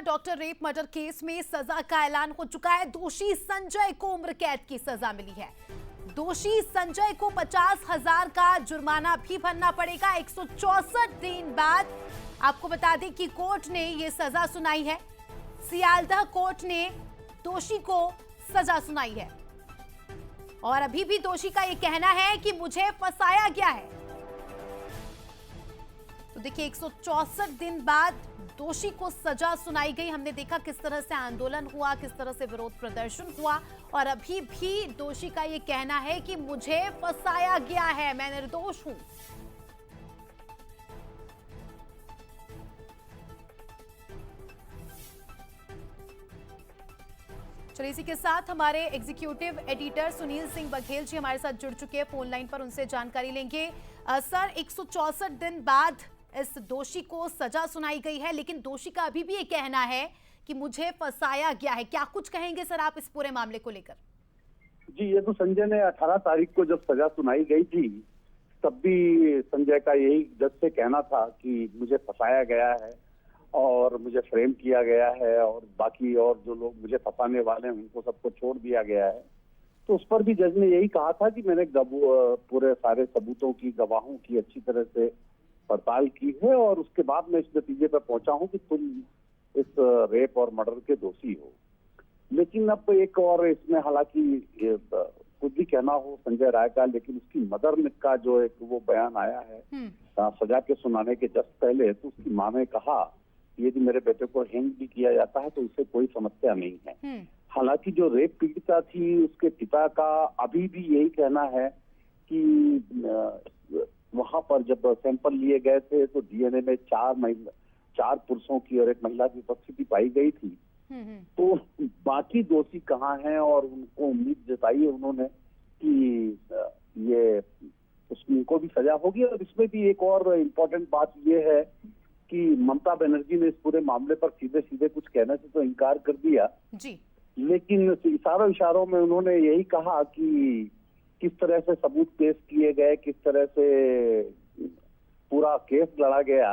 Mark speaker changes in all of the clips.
Speaker 1: Doctor rape murder case में सजा का ऐलान हो चुका है। दोषी संजय को उम्र कैद की सजा मिली है। दोषी संजय को 50,000 का जुर्माना भी भरना पड़ेगा। 164 दिन बाद आपको बता दें कि कोर्ट ने यह सजा सुनाई है। सियालदह कोर्ट ने दोषी को सजा सुनाई है और अभी भी दोषी का यह कहना है कि मुझे फंसाया गया है। तो देखिए 164 दिन बाद दोषी को सजा सुनाई गई। हमने देखा किस तरह से आंदोलन हुआ, किस तरह से विरोध प्रदर्शन हुआ और अभी भी दोषी का यह कहना है कि मुझे फंसाया गया है, मैं निर्दोष हूं। चलिए इसी के साथ हमारे एग्जीक्यूटिव एडिटर सुनील सिंह बघेल जी हमारे साथ जुड़ चुके हैं फोन लाइन पर, उनसे जानकारी लेंगे। सर 164 दिन बाद इस दोषी को सजा सुनाई गई है, लेकिन दोषी का अभी भी ये कहना है कि मुझे फंसाया गया है। क्या कुछ कहेंगे सर आप इस पूरे मामले को लेकर?
Speaker 2: जी, ये तो संजय ने 18 तारीख को जब सजा सुनाई गई थी तब भी संजय का यही जज से कहना था कि मुझे फंसाया गया है और मुझे फ्रेम किया गया है और बाकी और जो लोग मुझे फंसाने वाले हैं उनको सबको छोड़ दिया गया है। तो उस पर भी जज ने यही कहा था कि मैंने पूरे सारे सबूतों की, गवाहों की अच्छी तरह से पड़ताल की है और उसके बाद मैं इस नतीजे पर पहुंचा हूं कि तुम इस रेप और मर्डर के दोषी हो। लेकिन अब एक और इसमें, हालांकि कुछ भी कहना हो संजय राय का, लेकिन उसकी मदर का जो एक वो बयान आया है सजा के सुनाने के जस्ट पहले, तो उसकी मां ने कहा यदि मेरे बेटे को हैंग भी किया जाता है तो इससे कोई समस्या नहीं है। हालांकि जो रेप पीड़िता थी उसके पिता का अभी भी यही कहना है कि वहां पर जब सैंपल लिए गए थे तो डीएनए में 4 पुरुषों की और एक महिला की उपस्थिति पाई गई थी। तो बाकी दोषी कहाँ हैं और उनको उम्मीद जताई है उन्होंने कि ये उनको भी सजा होगी। और इसमें भी एक और इम्पोर्टेंट बात ये है कि ममता बनर्जी ने इस पूरे मामले पर सीधे सीधे कुछ कहने से तो इनकार कर दिया जी, लेकिन इशारों में उन्होंने यही कहा कि किस तरह से सबूत पेश किए गए, किस तरह से पूरा केस लड़ा गया,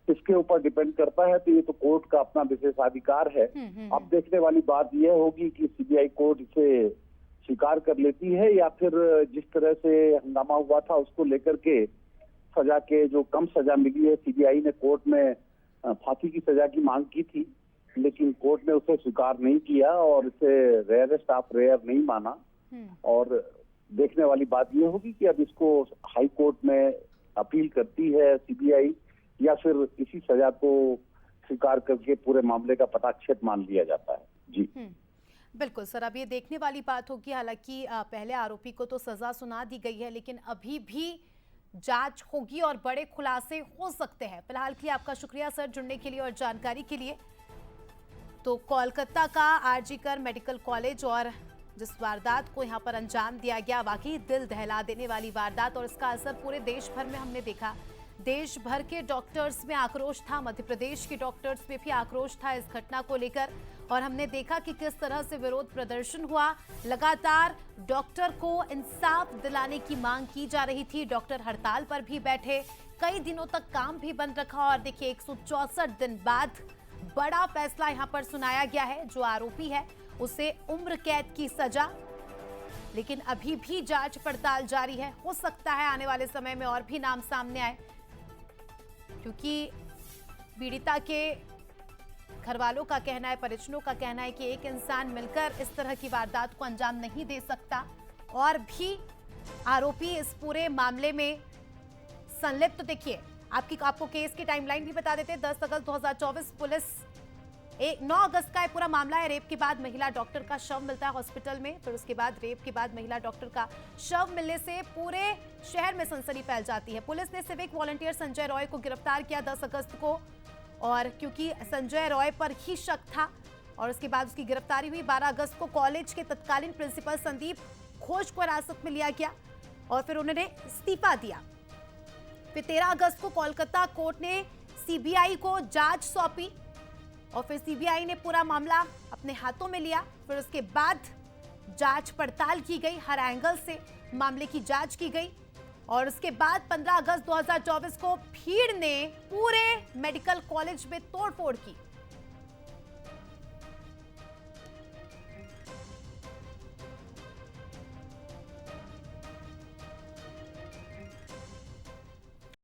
Speaker 2: इसके ऊपर डिपेंड करता है। तो ये तो कोर्ट का अपना विशेषाधिकार है। अब देखने वाली बात यह होगी कि सीबीआई कोर्ट इसे स्वीकार कर लेती है या फिर जिस तरह से हंगामा हुआ था उसको लेकर के सजा के जो कम सजा मिली है, सीबीआई ने कोर्ट में फांसी की सजा की मांग की थी लेकिन कोर्ट ने उसे स्वीकार नहीं किया और इसे रेयरेस्ट ऑफ रेयर नहीं माना। और देखने वाली बात यह होगी कि अब इसको हाई कोर्ट में अपील करती है सीबीआई या फिर इसी सजा को स्वीकार करके पूरे मामले का पटाक्षेप मान लिया जाता है। जी
Speaker 1: बिल्कुल सर, अब ये देखने वाली बात होगी। हालांकि पहले आरोपी को तो सजा सुना दी गई है लेकिन अभी भी जांच होगी और बड़े खुलासे हो सकते हैं। फिलहाल के लिए आपका शुक्रिया सर जुड़ने के लिए और जानकारी के लिए। तो कोलकाता का आरजीकर मेडिकल कॉलेज और जिस वारदात को यहां पर अंजाम दिया गया, वाकई दिल दहला देने वाली वारदात और इसका असर पूरे देश भर में हमने देखा। देश भर के डॉक्टर्स में आक्रोश था, मध्य प्रदेश के डॉक्टर्स में भी आक्रोश था इस घटना को लेकर और हमने देखा कि किस तरह से विरोध प्रदर्शन हुआ। लगातार डॉक्टर को इंसाफ दिलाने की मांग की जा रही थी। डॉक्टर हड़ताल पर भी बैठे, कई दिनों तक काम भी बंद रखा और देखिए 164 दिन बाद बड़ा फैसला यहां पर सुनाया गया है। जो आरोपी है उसे उम्र कैद की सजा, लेकिन अभी भी जांच पड़ताल जारी है। हो सकता है आने वाले समय में और भी नाम सामने आए, क्योंकि पीड़िता के घर वालों का कहना है, परिजनों का कहना है कि एक इंसान मिलकर इस तरह की वारदात को अंजाम नहीं दे सकता। और भी आरोपी इस पूरे मामले में संलिप्त। तो देखिए आपको केस की टाइमलाइन भी बता देते हैं। 10 अगस्त 2024 पुलिस 9 अगस्त का पूरा मामला है। रेप के बाद महिला डॉक्टर का शव मिलता है हॉस्पिटल में, फिर उसके बाद रेप के बाद महिला डॉक्टर का शव मिलने से पूरे शहर में सनसनी फैल जाती है। पुलिस ने सिविक वॉलंटियर संजय रॉय को गिरफ्तार किया 10 अगस्त को और क्योंकि संजय रॉय पर ही शक था और उसके बाद उसकी गिरफ्तारी हुई। 12 अगस्त को कॉलेज के तत्कालीन प्रिंसिपल संदीप घोष को हिरासत में लिया गया और फिर उन्होंने इस्तीफा दिया। फिर 13 अगस्त को कोलकाता कोर्ट ने सीबीआई को जांच सौंपी और फिर सीबीआई ने पूरा मामला अपने हाथों में लिया। फिर उसके बाद जांच पड़ताल की गई, हर एंगल से मामले की जांच की गई और उसके बाद 15 अगस्त 2024 को भीड़ ने पूरे मेडिकल कॉलेज में तोड़फोड़ की।